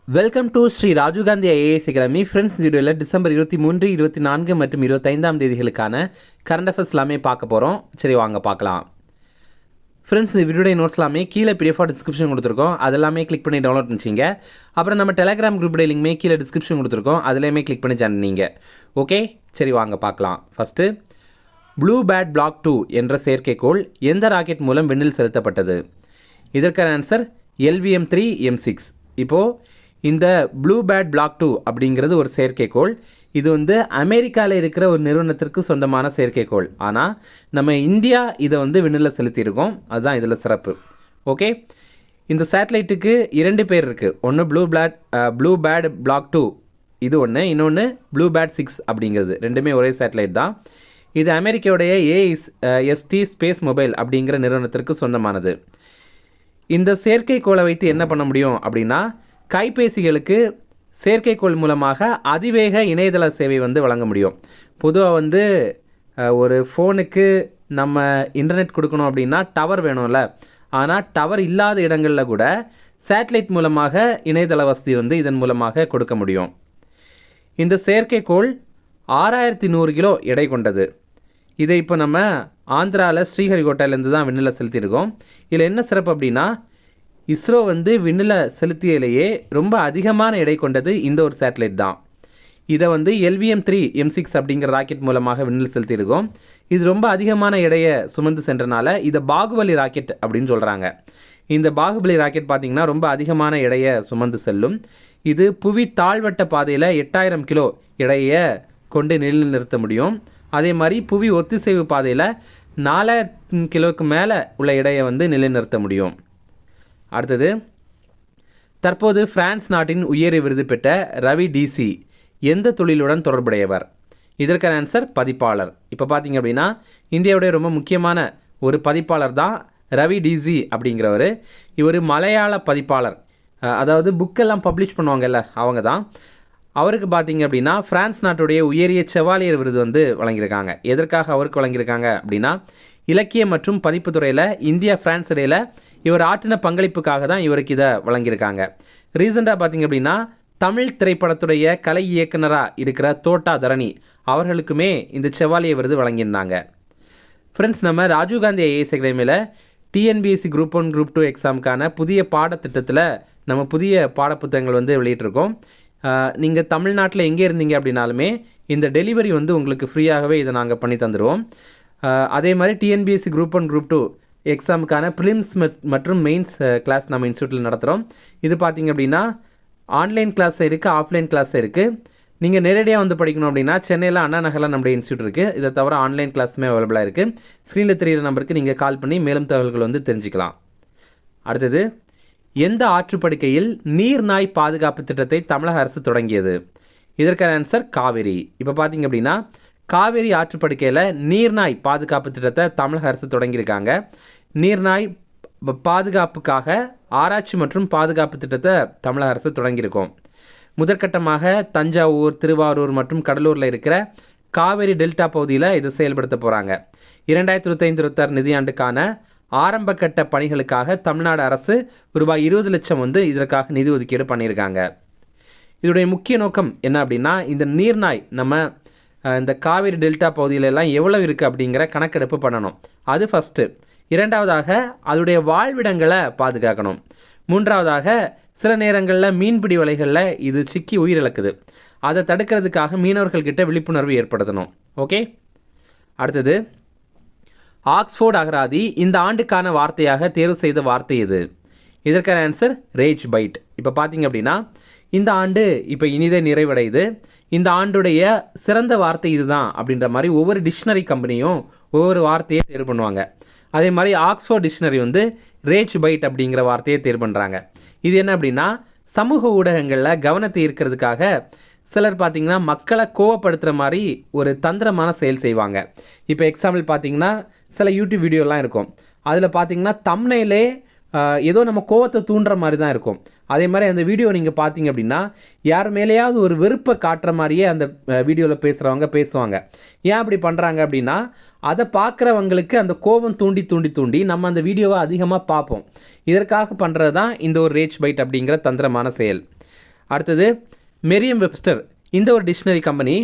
Welcome to Sri Rajiv Gandhi IAS academy. Friends, இந்த வீடியோவில் December 23, 24 மற்றும் 25ஆம் தேதிகளுக்கான கரண்ட் அஃபேர்ஸ் எல்லாமே பார்க்க போகிறோம். சரி, வாங்க பார்க்கலாம். ஃப்ரெண்ட்ஸ், இந்த வீடியோடைய நோட்ஸ் எல்லாமே கீழே பிடிஎஃபாக டிஸ்கிரிப்ஷன் கொடுத்துருக்கோம். அதெல்லாமே கிளிக் பண்ணி டவுன்லோட் பண்ணிச்சிங்க. அப்புறம் நம்ம டெலிகிராம் குரூப்புடைய லிங்க்மே கீழே டிஸ்கிரிப்ஷன் கொடுத்துருக்கோம். அதுலேயுமே கிளிக் பண்ணி ஜாயின் பண்ணிங்க. ஓகே, சரி வாங்க பார்க்கலாம். ஃபஸ்ட்டு, ப்ளூ பேட் பிளாக் 2 என்ற செயற்கைக்கோள் எந்த ராக்கெட் மூலம் விண்ணில் செலுத்தப்பட்டது? இதற்கான ஆன்சர் LVM-3 M6. இப்போது இந்த ப்ளூ பேட் பிளாக் 2 அப்படிங்கிறது ஒரு செயற்கைக்கோள். இது வந்து அமெரிக்காவில் இருக்கிற ஒரு நிறுவனத்திற்கு சொந்தமான செயற்கைக்கோள். ஆனால் நம்ம இந்தியா இதை வந்து விண்ணில் செலுத்தியிருக்கோம். அதுதான் இதில் சிறப்பு. ஓகே, இந்த சேட்டலைட்டுக்கு 2 பேர் இருக்குது. ஒன்று ப்ளூ பேட் பிளாக் 2 இது ஒன்று, இன்னொன்று ப்ளூ பேட் 6 அப்படிங்கிறது. ரெண்டுமே ஒரே சேட்டலைட் தான். இது அமெரிக்காவுடைய AST ஸ்பேஸ் மொபைல் அப்படிங்கிற நிறுவனத்திற்கு சொந்தமானது. இந்த செயற்கைக்கோளை வைத்து என்ன பண்ண முடியும் அப்படின்னா, கைபேசிகளுக்கு செயற்கைக்கோள் மூலமாக அதிவேக இணையதள சேவை வந்து வழங்க முடியும். பொதுவாக வந்து ஒரு ஃபோனுக்கு நம்ம இன்டர்நெட் கொடுக்கணும் அப்படின்னா டவர் வேணும்ல. ஆனால் டவர் இல்லாத இடங்களில் கூட சேட்டலைட் மூலமாக இணையதள வசதி வந்து இதன் மூலமாக கொடுக்க முடியும். இந்த செயற்கைக்கோள் 6100 கிலோ எடை கொண்டது. இதை இப்போ நம்ம ஆந்திராவில் ஸ்ரீஹரிகோட்டாலேருந்து தான் விண்ணில் செலுத்தியிருக்கோம். இதில் என்ன சிறப்பு அப்படின்னா, இஸ்ரோ வந்து விண்ணில் செலுத்தியிலேயே ரொம்ப அதிகமான எடை கொண்டது இந்த ஒரு சேட்டலைட் தான். இதை வந்து LVM-3 M6 அப்படிங்கிற ராக்கெட் மூலமாக விண்ணில் செலுத்தியிருக்கோம். இது ரொம்ப அதிகமான எடையை சுமந்து சென்றனால இதை பாகுபலி ராக்கெட் அப்படின்னு சொல்கிறாங்க. இந்த பாகுபலி ராக்கெட் பார்த்திங்கன்னா ரொம்ப அதிகமான எடையை சுமந்து செல்லும். இது புவி தாழ்வட்ட பாதையில் 8000 கிலோ எடையை கொண்டு நிலைநிறுத்த முடியும். அதே மாதிரி புவி ஒத்திசைவு பாதையில் 4000 கிலோவுக்கு மேலே உள்ள எடையை வந்து நிலைநிறுத்த முடியும். அடுத்தது, தற்போது பிரான்ஸ் நாட்டின் உயரிய விருது பெற்ற ரவி டிசி எந்த தொழிலுடன் தொடர்புடையவர்? இதற்கான ஆன்சர் பதிப்பாளர். இப்போ பார்த்தீங்க அப்படின்னா, இந்தியாவுடைய ரொம்ப முக்கியமான ஒரு பதிப்பாளர் தான் ரவி டிசி அப்படிங்கிறவர். இவர் மலையாள பதிப்பாளர், அதாவது புக்கெல்லாம் பப்ளிஷ் பண்ணுவாங்கல்ல, அவங்க தான். அவருக்கு பார்த்தீங்க அப்படின்னா பிரான்ஸ் நாட்டுடைய உயரிய செவாலியர் விருது வந்து வழங்கியிருக்காங்க. எதற்காக அவருக்கு வழங்கியிருக்காங்க அப்படின்னா, இலக்கியம் மற்றும் பதிப்பு துறையில் இந்தியா பிரான்ஸ் இடையில் இவர் ஆற்றின பங்களிப்புக்காக தான் இவருக்கு இதை வழங்கியிருக்காங்க. ரீசெண்டாக பார்த்தீங்க அப்படின்னா, தமிழ் திரைப்படத்துடைய கலை இயக்குனராக இருக்கிற தோட்டா தரணி அவர்களுக்குமே இந்த செவாலியர் விருது வழங்கியிருந்தாங்க. ஃப்ரெண்ட்ஸ், நம்ம ராஜீவ்காந்தி ஐஏஎஸ் அகாடமியில் TNPSC குரூப் 1 குரூப் 2 எக்ஸாமுக்கான புதிய பாடத்திட்டத்தில் நம்ம புதிய பாடப்புத்தகங்கள் வந்து வெளியிட்டிருக்கோம். நீங்கள் தமிழ்நாட்டில் எங்கே இருந்தீங்க அப்படின்னாலுமே இந்த டெலிவரி வந்து உங்களுக்கு ஃப்ரீயாகவே இதை நாங்கள் பண்ணி தந்துடுவோம். அதே மாதிரி TNPSC குரூப் 1 குரூப் 2 எக்ஸாமுக்கான ப்ரிலிம்ஸ் மற்றும் மெயின்ஸ் கிளாஸ் நம்ம இன்ஸ்டியூட்டில் நடத்துகிறோம். இது பார்த்திங்க அப்படின்னா ஆன்லைன் கிளாஸ் இருக்குது, ஆஃப்லைன் கிளாஸ் இருக்குது. நீங்கள் நேரடியாக வந்து படிக்கணும் அப்படின்னா சென்னையில் அண்ணா நகரில் நம்முடைய இன்ஸ்டியூட் இருக்குது. இதை தவிர ஆன்லைன் கிளாஸுமே அவைலபிளாக இருக்குது. ஸ்க்ரீனில் தெரிகிற நம்பருக்கு நீங்கள் கால் பண்ணி மேலும் தகவல்கள் வந்து தெரிஞ்சுக்கலாம். அடுத்தது, எந்த ஆற்றுப்படுக்கையில் நீர்நாய் பாதுகாப்பு திட்டத்தை தமிழக அரசு தொடங்கியது? இதற்கான ஆன்சர் காவேரி. இப்போ பார்த்தீங்க அப்படின்னா, காவேரி ஆற்றுப்படுக்கையில் நீர்நாய் பாதுகாப்பு திட்டத்தை தமிழக அரசு தொடங்கியிருக்காங்க. நீர்நாய் பாதுகாப்புக்காக ஆராய்ச்சி மற்றும் பாதுகாப்பு திட்டத்தை தமிழக அரசு தொடங்கியிருக்கோம். முதற்கட்டமாக தஞ்சாவூர், திருவாரூர் மற்றும் கடலூரில் இருக்கிற காவேரி டெல்டா பகுதியில் இதை செயல்படுத்த போகிறாங்க. 2025-26 நிதியாண்டுக்கான ஆரம்ப கட்ட பணிகளுக்காக தமிழ்நாடு அரசு ரூபாய் 20 லட்சம் வந்து இதற்காக நிதி ஒதுக்கீடு பண்ணியிருக்காங்க. இதோடைய முக்கிய நோக்கம் என்ன அப்படின்னா, இந்த நீர்நாய் நம்ம இந்த காவேரி டெல்டா பகுதியிலெல்லாம் எவ்வளோ இருக்குது அப்படிங்கிற கணக்கெடுப்பு பண்ணணும். அது ஃபஸ்ட்டு. இரண்டாவதாக அதோடைய வாழ்விடங்களை பாதுகாக்கணும். மூன்றாவதாக சில நேரங்களில் மீன்பிடி வலைகளில் இது சிக்கி உயிரிழக்குது. அதை தடுக்கிறதுக்காக மீனவர்கள்கிட்ட விழிப்புணர்வு ஏற்படுத்தணும். ஓகே, அடுத்தது, ஆக்ஸ்ஃபோர்ட் அகராதி இந்த ஆண்டுக்கான வார்த்தையாக தேர்வு செய்த வார்த்தை எது? இதற்கான ஆன்சர் ரேஜ் பைட். இப்போ பார்த்தீங்க அப்படின்னா, இந்த ஆண்டு இப்போ இனிதே நிறைவடையுது. இந்த ஆண்டுடைய சிறந்த வார்த்தை இதுதான் அப்படின்ற மாதிரி ஒவ்வொரு டிக்ஷனரி கம்பெனியும் ஒவ்வொரு வார்த்தையை தேர்வு பண்ணுவாங்க. அதே மாதிரி ஆக்ஸ்ஃபோர்ட் டிக்ஷனரி வந்து ரேஜ் பைட் அப்படிங்கிற வார்த்தையை தேர்வு பண்ணுறாங்க. இது என்ன அப்படின்னா, சமூக ஊடகங்களில் கவனத்தை ஈர்க்கிறதுக்காக சிலர் பார்த்திங்கன்னா மக்களை கோவப்படுத்துகிற மாதிரி ஒரு தந்திரமான செயல் செய்வாங்க. இப்போ எக்ஸாம்பிள் பார்த்திங்கன்னா, சில யூடியூப் வீடியோலாம் இருக்கும். அதில் பார்த்திங்கன்னா தம்ப்நெயிலே ஏதோ நம்ம கோவத்தை தூண்டுற மாதிரி தான் இருக்கும். அதே மாதிரி அந்த வீடியோ நீங்கள் பார்த்தீங்க அப்படின்னா, யார் மேலேயாவது ஒரு வெறுப்பை காட்டுற மாதிரியே அந்த வீடியோவில் பேசுகிறவங்க பேசுவாங்க. ஏன் அப்படி பண்ணுறாங்க அப்படின்னா, அதை பார்க்குறவங்களுக்கு அந்த கோபம் தூண்டி தூண்டி தூண்டி நம்ம அந்த வீடியோவை அதிகமாக பார்ப்போம். இதற்காக பண்ணுறது தான் இந்த ஒரு ரேஜ் பைட் அப்படிங்கிற தந்திரமான செயல். அடுத்தது மெரியம் வெப்ஸ்டர், இந்த ஒரு டிக்ஷனரி கம்பெனி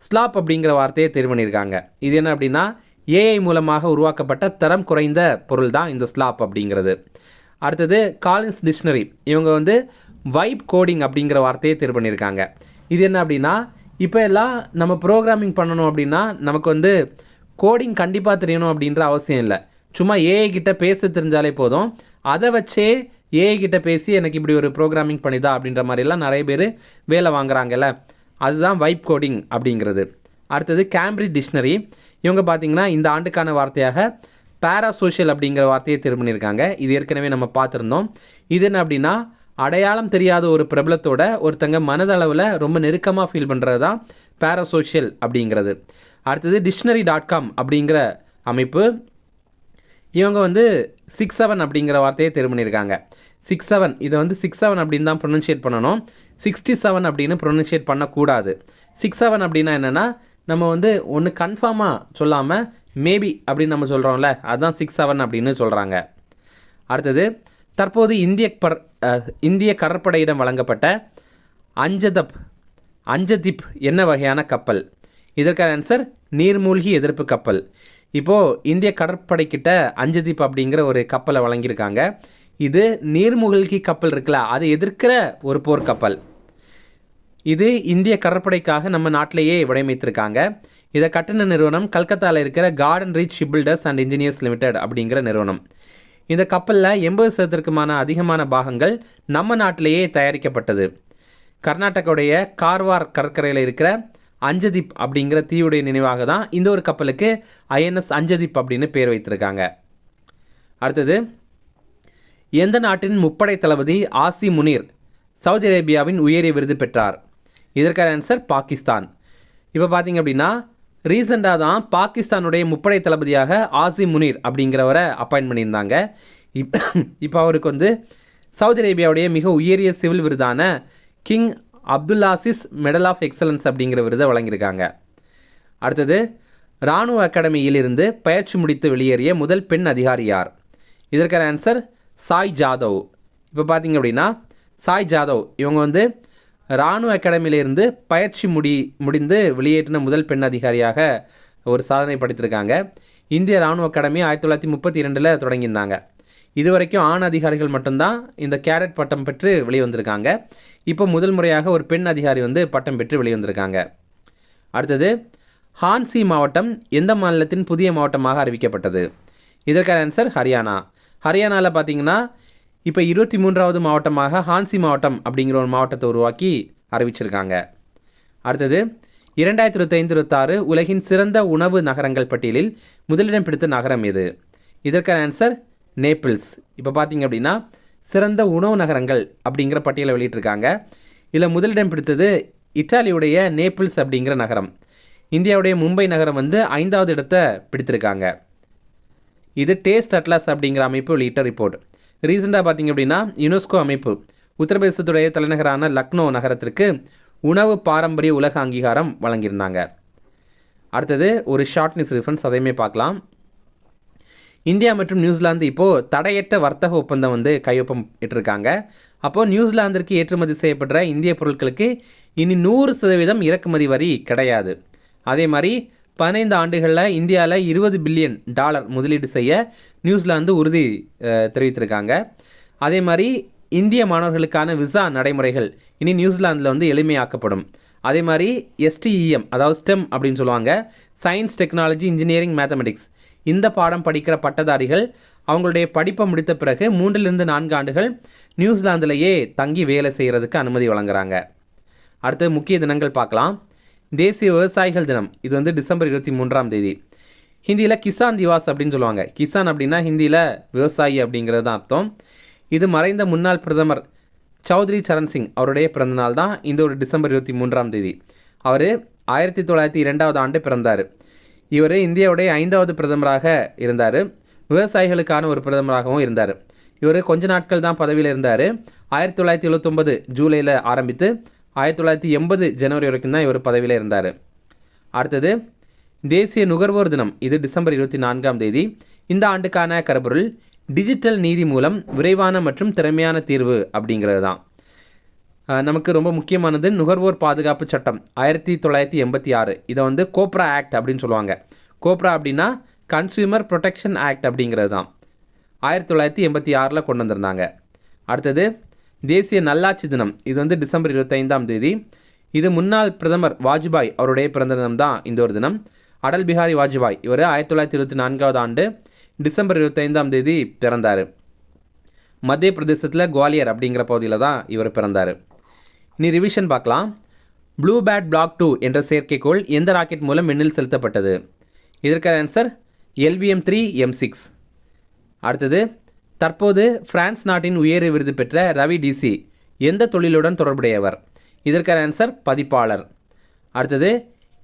ஸ்லாப் அப்படிங்கிற வார்த்தையை தேர்வு பண்ணியிருக்காங்க. இது என்ன அப்படின்னா ஏஐ மூலமாக உருவாக்கப்பட்ட தரம் குறைந்த பொருள் தான் இந்த ஸ்லாப் அப்படிங்கிறது. அடுத்தது காலின்ஸ் டிக்ஷனரி, இவங்க வந்து வைப் கோடிங் அப்படிங்கிற வார்த்தையை தேர்வு பண்ணியிருக்காங்க. இது என்ன அப்படின்னா இப்போ எல்லாம் நம்ம ப்ரோக்ராமிங் பண்ணணும் அப்படின்னா நமக்கு வந்து கோடிங் கண்டிப்பாக தெரியணும் அப்படின்ற அவசியம் இல்லை. சும்மா ஏஐ கிட்ட பேச தெரிஞ்சாலே போதும். அதை வச்சே ஏஐ கிட்ட பேசி எனக்கு இப்படி ஒரு ப்ரோக்ராமிங் பண்ணிதா அப்படின்ற மாதிரிலாம் நிறைய பேர் வேலை வாங்குறாங்கல்ல, அதுதான் வைப் கோடிங் அப்படிங்கிறது. அடுத்தது கேம்பிரிட்ஜ் டிக்ஷனரி, இவங்க பார்த்திங்கன்னா இந்த ஆண்டுக்கான வார்த்தையாக பேராசோஷியல் அப்படிங்கிற வார்த்தையை தேர்வு பண்ணியிருக்காங்க. இது ஏற்கனவே நம்ம பார்த்துருந்தோம். இது என்ன அப்படின்னா அடையாளம் தெரியாத ஒரு பிரபலத்தோட ஒருத்தங்க மனதளவில் ரொம்ப நெருக்கமாக ஃபீல் பண்ணுறது தான் பேராசோஷியல் அப்படிங்கிறது. அடுத்தது டிக்ஷனரி.com அப்படிங்கிற அமைப்பு, இவங்க வந்து 67 அப்படிங்கிற வார்த்தையை தேர்வு பண்ணியிருக்காங்க. 67, இதை வந்து 67 அப்படின்னு தான் ப்ரொனன்ஷியேட் பண்ணணும், 67 அப்படின்னு ப்ரொனன்ஷியேட் பண்ணக்கூடாது. 67 அப்படின்னா என்னென்னா நம்ம வந்து ஒன்று கன்ஃபார்மாக சொல்லாமல் மேபி அப்படின்னு நம்ம சொல்கிறோம்ல, அதுதான் 67 அப்படின்னு சொல்கிறாங்க. அடுத்தது தற்போது இந்திய கடற்படையிடம் வழங்கப்பட்ட அஞ்சதிப் என்ன வகையான கப்பல்? இதற்கான ஆன்சர் நீர்மூழ்கி எதிர்ப்பு கப்பல். இப்போது இந்திய கடற்படைக்கிட்ட அஞ்சதிப் அப்படிங்கிற ஒரு கப்பலை வழங்கியிருக்காங்க. இது நீர்மூழ்கி கப்பல் இருக்குல்ல, அதை எதிர்க்கிற ஒரு போர்க்கப்பல். இது இந்திய கடற்படைக்காக நம்ம நாட்டிலேயே வடிவமைத்திருக்காங்க. இதை கட்டின நிறுவனம் கல்கத்தாவில் இருக்கிற garden reach shipbuilders and engineers limited அப்படிங்கிற நிறுவனம். இந்த கப்பலில் 80% அதிகமான பாகங்கள் நம்ம நாட்டிலேயே தயாரிக்கப்பட்டது. கர்நாடகாவுடைய கார்வார் கடற்கரையில் இருக்கிற அஞ்சதிப் அப்படிங்கிற தீவுடைய நினைவாக தான் இந்த ஒரு கப்பலுக்கு ஐஎன்எஸ் அஞ்சதிப் அப்படின்னு பேர் வைத்திருக்காங்க. அடுத்தது எந்த நாட்டின் முப்படை தளபதி ஆசி முனீர் சவுதி அரேபியாவின் உயரிய விருது பெற்றார்? இதற்கான ஆன்சர் பாகிஸ்தான். இப்போ பார்த்தீங்க அப்படின்னா ரீசெண்டாக தான் பாகிஸ்தானுடைய முப்படை தளபதியாக ஆசி முனீர் அப்படிங்கிறவரை அப்பாயின்ட் பண்ணியிருந்தாங்க. இப்போ அவருக்கு வந்து சவுதி அரேபியாவுடைய மிக உயரிய சிவில் விருதான King Abdulaziz medal of excellence அப்படிங்கிற விருதை வழங்கியிருக்காங்க. அடுத்தது இராணுவ அகாடமியிலிருந்து பயிற்சி முடித்து வெளியேறிய முதல் பெண் அதிகாரி யார்? இதற்கான ஆன்சர் சாய் ஜாதவ். இப்போ பார்த்தீங்க அப்படின்னா சாய் ஜாதவ் இவங்க வந்து இராணுவ அகாடமியிலிருந்து பயிற்சி முடிந்து வெளியேற்றின முதல் பெண் அதிகாரியாக ஒரு சாதனை படைத்திருக்காங்க. இந்திய இராணுவ அகாடமி 1932 தொடங்கியிருந்தாங்க. இதுவரைக்கும் ஆண் அதிகாரிகள் மட்டும்தான் இந்த கேடட் பட்டம் பெற்று வெளிவந்திருக்காங்க. இப்போ முதல் முறையாக ஒரு பெண் அதிகாரி வந்து பட்டம் பெற்று வெளிவந்திருக்காங்க. அடுத்தது ஹான்சி மாவட்டம் எந்த மாநிலத்தின் புதிய மாவட்டமாக அறிவிக்கப்பட்டது? இதற்கான ஆன்சர் ஹரியானா. ஹரியானாவில் பார்த்தீங்கன்னா இப்போ 23வது மாவட்டமாக ஹான்சி மாவட்டம் அப்படிங்கிற ஒரு மாவட்டத்தை உருவாக்கி அறிவிச்சிருக்காங்க. அடுத்தது 2025-26 உலகின் சிறந்த உணவு நகரங்கள் பட்டியலில் முதலிடம் பிடித்த நகரம் எது? இதற்கான ஆன்சர் நேபிள்ஸ். இப்போ பார்த்தீங்க அப்படின்னா சிறந்த உணவு நகரங்கள் அப்படிங்கிற பட்டியலை வெளியிட்டிருக்காங்க. இதில் முதலிடம் பிடித்தது இத்தாலியுடைய நேபிள்ஸ் அப்படிங்கிற நகரம். இந்தியாவுடைய மும்பை நகரம் வந்து 5வது இடத்தை பிடித்திருக்காங்க. இது டேஸ்ட் அட்லாஸ் அப்படிங்கிற அமைப்பு வெளியிட்ட ரிப்போர்ட். ரீசெண்டாக பார்த்தீங்க அப்படின்னா யுனெஸ்கோ அமைப்பு உத்தரப்பிரதேசத்துடைய தலைநகரான லக்னோ நகரத்திற்கு உணவு பாரம்பரிய உலக அங்கீகாரம் வழங்கியிருந்தாங்க. அடுத்தது ஒரு ஷார்ட் நியூஸ் ரெஃபரன்ஸ், அதையுமே பார்க்கலாம். இந்தியா மற்றும் நியூசிலாந்து இப்போது தடையற்ற வர்த்தக ஒப்பந்தம் வந்து கையொப்பம் இட்டிருக்காங்க. அப்போது நியூசிலாந்திற்கு ஏற்றுமதி செய்யப்படுற இந்திய பொருட்களுக்கு இனி 100% இறக்குமதி வரி கிடையாது. அதே மாதிரி 15 ஆண்டுகளில் இந்தியாவில் $20 பில்லியன் முதலீடு செய்ய நியூசிலாந்து உறுதி தெரிவித்திருக்காங்க. அதே மாதிரி இந்திய மாணவர்களுக்கான விசா நடைமுறைகள் இனி நியூசிலாந்தில் வந்து எளிமையாக்கப்படும். அதே மாதிரி STEM அதாவது STEM அப்படின்னு சொல்லுவாங்க, சயின்ஸ் டெக்னாலஜி இன்ஜினியரிங் மேத்தமெட்டிக்ஸ், இந்த பாடம் படிக்கிற பட்டதாரிகள் அவங்களுடைய படிப்பை முடித்த பிறகு 3-4 ஆண்டுகள் நியூசிலாந்திலேயே தங்கி வேலை செய்கிறதுக்கு அனுமதி வழங்குறாங்க. அடுத்து முக்கிய தினங்கள் பார்க்கலாம். தேசிய விவசாயிகள் தினம், இது வந்து டிசம்பர் 23ஆம் தேதி. ஹிந்தியில் கிசான் திவாஸ் அப்படின்னு சொல்லுவாங்க. கிசான் அப்படின்னா ஹிந்தியில் விவசாயி அப்படிங்கிறது தான் அர்த்தம். இது மறைந்த முன்னாள் பிரதமர் சௌத்ரி சரண் சிங் அவருடைய பிறந்தநாள் தான் இந்த ஒரு டிசம்பர் 23ஆம் தேதி. அவர் 1902வது ஆண்டு பிறந்தார். இவர் இந்தியாவுடைய 5வது பிரதமராக இருந்தார். விவசாயிகளுக்கான ஒரு பிரதமராகவும் இருந்தார். இவர் கொஞ்ச நாட்கள் தான் பதவியில் இருந்தார். 1979 ஜூலையில் ஆரம்பித்து 1980 ஜனவரி வரைக்கும் தான் இவர் பதவியில் இருந்தார். அடுத்தது தேசிய நுகர்வோர் தினம், இது டிசம்பர் 24ஆம் தேதி. இந்த ஆண்டுக்கான கருப்பொருள் டிஜிட்டல் நீதி மூலம் விரைவான மற்றும் திறமையான தீர்வு அப்படிங்கிறது தான். நமக்கு ரொம்ப முக்கியமானது நுகர்வோர் பாதுகாப்பு சட்டம் 1986. இதை வந்து கோப்ரா ஆக்ட் அப்படின்னு சொல்லுவாங்க. கோப்ரா அப்படின்னா கன்சியூமர் ப்ரொடெக்ஷன் ஆக்ட் அப்படிங்கிறது தான் 1986 கொண்டு வந்திருந்தாங்க. அடுத்தது தேசிய நல்லாட்சி தினம். இது வந்து டிசம்பர் 25. இது முன்னாள் பிரதமர் வாஜ்பாய் அவருடைய பிறந்த தினம் தான் இந்த ஒரு தினம். அடல் பிஹாரி வாஜ்பாய் இவர் 1924 டிசம்பர் 25 பிறந்தார். மத்திய பிரதேசத்தில் குவாலியர் அப்படிங்கிற பகுதியில் தான் இவர் பிறந்தார். இனி ரிவிஷன் பார்க்கலாம். ப்ளூ பேட் பிளாக் 2 என்ற செயற்கைக்கோள் எந்த ராக்கெட் மூலம் விண்ணில் செலுத்தப்பட்டது? இதற்கான ஆன்சர் LVM-3M6. அடுத்தது தற்போது பிரான்ஸ் நாட்டின் உயரிய விருது பெற்ற ரவி டிசி எந்த தொழிலுடன் தொடர்புடையவர்? இதற்கான ஆன்சர் பதிப்பாளர். அடுத்தது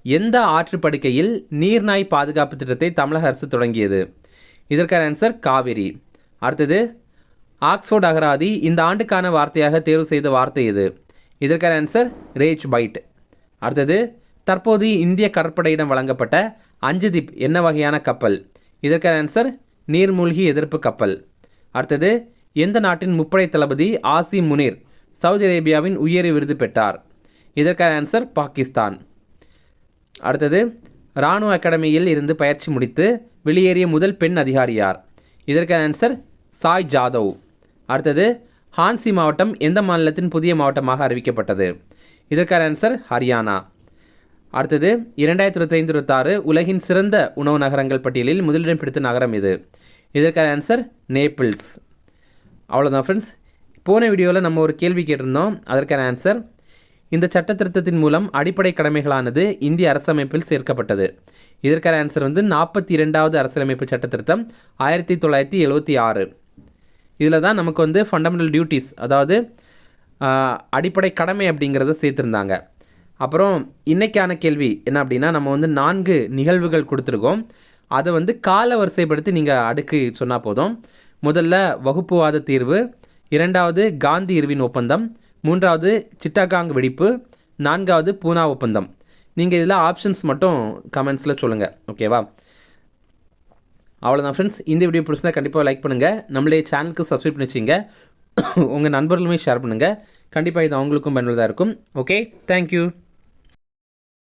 எந்த ஆற்றுப்படுக்கையில் நீர்நாய் பாதுகாப்பு திட்டத்தை தமிழக அரசு தொடங்கியது? இதற்கான ஆன்சர் காவிரி. அடுத்தது ஆக்ஸ்போர்ட் அகராதி இந்த ஆண்டுக்கான வார்த்தையாக தேர்வு செய்த வார்த்தை எது? இதற்கான ஆன்சர் ரேஜ் பைட். அடுத்தது தற்போது இந்திய கடற்படையிடம் வழங்கப்பட்ட அஞ்சுதீப் என்ன வகையான கப்பல்? இதற்கான ஆன்சர் நீர்மூழ்கி எதிர்ப்பு கப்பல். அடுத்தது எந்த நாட்டின் முப்படை தளபதி ஆசிம் முனீர் சவுதி அரேபியாவின் உயரிய விருது பெற்றார்? இதற்கான ஆன்சர் பாகிஸ்தான். அடுத்தது இராணுவ அகாடமியில் இருந்து பயிற்சி முடித்து வெளியேறிய முதல் பெண் அதிகாரி யார்? இதற்கான ஆன்சர் சாய் ஜாதவ். அடுத்தது ஹான்சி மாவட்டம் எந்த மாநிலத்தின் புதிய மாவட்டமாக அறிவிக்கப்பட்டது? இதற்கான ஆன்சர் ஹரியானா. அடுத்தது 2025-26 உலகின் சிறந்த உணவு நகரங்கள் பட்டியலில் முதலிடம் பிடித்த நகரம் இது? இதற்கான ஆன்சர் நேபிள்ஸ். அவ்வளோதான் ஃப்ரெண்ட்ஸ். போன வீடியோவில் நம்ம ஒரு கேள்வி கேட்டிருந்தோம். அதற்கான ஆன்சர் இந்த சட்ட திருத்தத்தின் மூலம் அடிப்படை கடமைகளானது இந்திய அரசமைப்பில் சேர்க்கப்பட்டது. இதற்கான ஆன்சர் வந்து 42வது அரசியலமைப்பு சட்ட திருத்தம் 1976. இதில் தான் நமக்கு வந்து ஃபண்டமெண்டல் டியூட்டிஸ், அதாவது அடிப்படை கடமை அப்படிங்கிறத சேர்த்துருந்தாங்க. அப்புறம் இன்றைக்கான கேள்வி என்ன அப்படின்னா, நம்ம வந்து 4 நிகழ்வுகள் கொடுத்துருக்கோம். அதை வந்து கால வரிசைப்படுத்தி நீங்கள் அடுக்கு சொன்னால் போதும். முதல்ல வகுப்புவாத தீர்வு, 2வது காந்தி இர்வின் ஒப்பந்தம், 3வது சிட்டகாங் வெடிப்பு, 4வது பூனா ஒப்பந்தம். நீங்கள் இதில் ஆப்ஷன்ஸ் மட்டும் கமெண்ட்ஸில் சொல்லுங்கள். ஓகேவா? அவ்வளோதான் ஃப்ரெண்ட்ஸ். இந்த வீடியோ பிடிச்சினா கண்டிப்பாக லைக் பண்ணுங்கள். நம்மளே சேனலுக்கு சப்ஸ்கிரைப் பண்ணி வச்சிங்க. உங்கள் நண்பர்களுமே ஷேர் பண்ணுங்கள். கண்டிப்பாக இது அவங்களுக்கும் பயனுள்ளதாக இருக்கும். Okay, thank you.